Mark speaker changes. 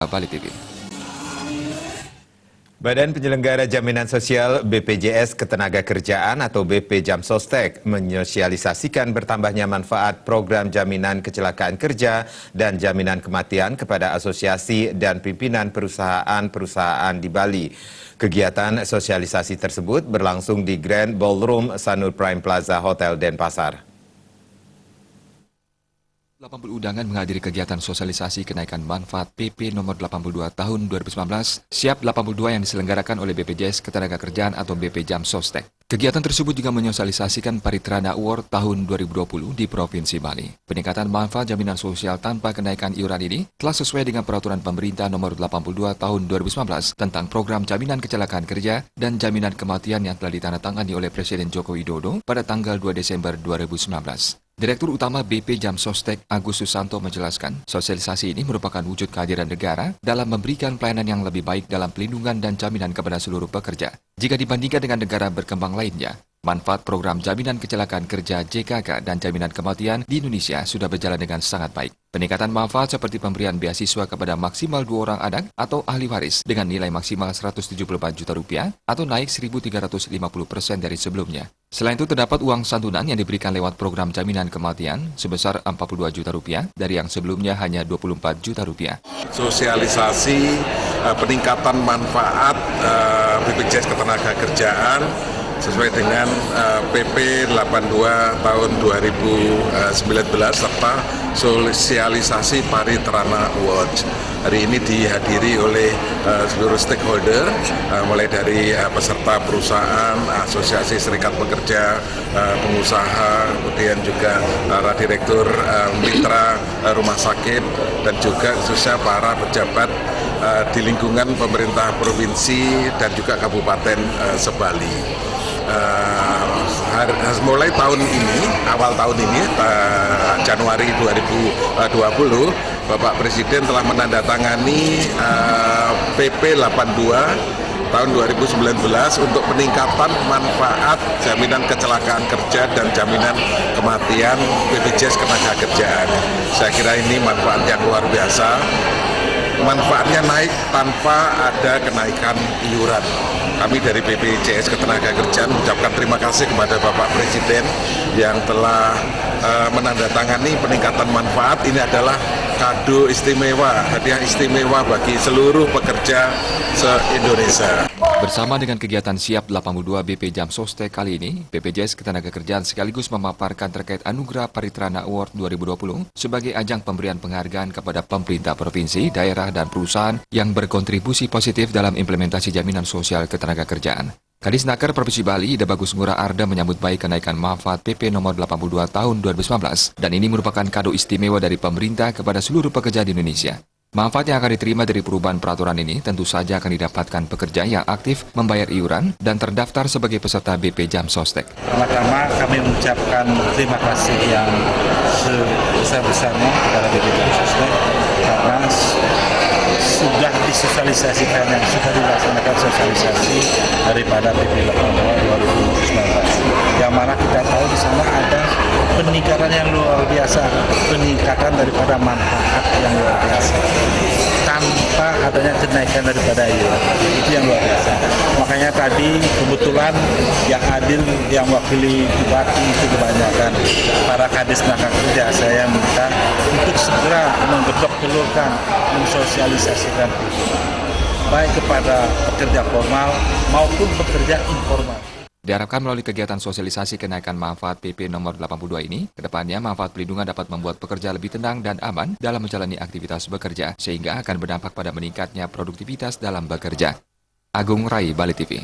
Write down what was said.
Speaker 1: Bali TV.
Speaker 2: Badan Penyelenggara Jaminan Sosial BPJS Ketenagakerjaan atau BP Jamsostek menyosialisasikan bertambahnya manfaat program jaminan kecelakaan kerja dan jaminan kematian kepada asosiasi dan pimpinan perusahaan-perusahaan di Bali. Kegiatan sosialisasi tersebut berlangsung di Grand Ballroom Sanur Prime Plaza Hotel Denpasar.
Speaker 1: 80 undangan menghadiri kegiatan sosialisasi kenaikan manfaat PP nomor 82 tahun 2019 Siap 82 yang diselenggarakan oleh BPJS Ketenagakerjaan atau BP Jamsostek. Kegiatan tersebut juga menyosialisasikan Paritrana Award tahun 2020 di Provinsi Bali. Peningkatan manfaat jaminan sosial tanpa kenaikan iuran ini telah sesuai dengan peraturan pemerintah nomor 82 tahun 2019 tentang program jaminan kecelakaan kerja dan jaminan kematian yang telah ditandatangani oleh Presiden Joko Widodo pada tanggal 2 Desember 2019. Direktur Utama BP Jamsostek Agus Susanto menjelaskan, sosialisasi ini merupakan wujud kehadiran negara dalam memberikan pelayanan yang lebih baik dalam pelindungan dan jaminan kepada seluruh pekerja. Jika dibandingkan dengan negara berkembang lainnya, manfaat program jaminan kecelakaan kerja JKK dan jaminan kematian di Indonesia sudah berjalan dengan sangat baik. Peningkatan manfaat seperti pemberian beasiswa kepada maksimal 2 orang anak atau ahli waris dengan nilai maksimal Rp174 juta atau naik 1.350% dari sebelumnya. Selain itu terdapat uang santunan yang diberikan lewat program jaminan kematian sebesar Rp42 juta dari yang sebelumnya hanya Rp24 juta.
Speaker 3: Sosialisasi peningkatan manfaat BPJS Ketenagakerjaan sesuai dengan PP 82 tahun 2019 serta sosialisasi Paritrana Award. Hari ini dihadiri oleh seluruh stakeholder, mulai dari peserta perusahaan, asosiasi serikat pekerja, pengusaha, kemudian juga para direktur mitra rumah sakit, dan juga khususnya para pejabat di lingkungan pemerintah provinsi dan juga kabupaten Sebali. Mulai tahun ini, awal tahun ini, Januari 2020, Bapak Presiden telah menandatangani PP 82 tahun 2019 untuk peningkatan manfaat jaminan kecelakaan kerja dan jaminan kematian BPJS Ketenagakerjaan. Saya kira ini manfaat yang luar biasa. Manfaatnya naik tanpa ada kenaikan iuran. Kami dari BPJS Ketenagakerjaan mengucapkan terima kasih kepada Bapak Presiden yang telah menandatangani peningkatan manfaat. Ini adalah kado istimewa, hadiah istimewa bagi seluruh pekerja se-Indonesia.
Speaker 1: Bersama dengan kegiatan Siap 82 BP Jamsostek kali ini, BPJS Ketenagakerjaan sekaligus memaparkan terkait Anugerah Paritrana Award 2020 sebagai ajang pemberian penghargaan kepada pemerintah provinsi, daerah, dan perusahaan yang berkontribusi positif dalam implementasi jaminan sosial ketenagakerjaan. Kadisnaker Provinsi Bali, Ida Bagus Ngurah Arda menyambut baik kenaikan manfaat PP nomor 82 tahun 2019 dan ini merupakan kado istimewa dari pemerintah kepada seluruh pekerja di Indonesia. Manfaat yang akan diterima dari perubahan peraturan ini tentu saja akan didapatkan pekerja yang aktif membayar iuran dan terdaftar sebagai peserta BP Jamsostek.
Speaker 4: Pertama-tama kami mengucapkan terima kasih yang sebesar-besarnya kepada BP Jamsostek karena sudah disosialisasikan, yang sudah dilaksanakan sosialisasi daripada PP 82 2019. Yang mana kita tahu di sana ada peningkatan yang luar biasa, peningkatan daripada manfaat yang luar biasa tanpa adanya kenaikan daripada iuran. Itu yang luar biasa. Makanya tadi kebetulan yang hadir, yang wakili bupati itu kebanyakan para Kadisnakerkerja. Saya minta untuk segera menggedok telurkan, mensosialisasikan itu, baik kepada pekerja formal maupun pekerja informal.
Speaker 1: Diharapkan melalui kegiatan sosialisasi kenaikan manfaat PP nomor 82 ini, kedepannya manfaat pelindungan dapat membuat pekerja lebih tenang dan aman dalam menjalani aktivitas bekerja, sehingga akan berdampak pada meningkatnya produktivitas dalam bekerja. Agung Rai, Bali TV.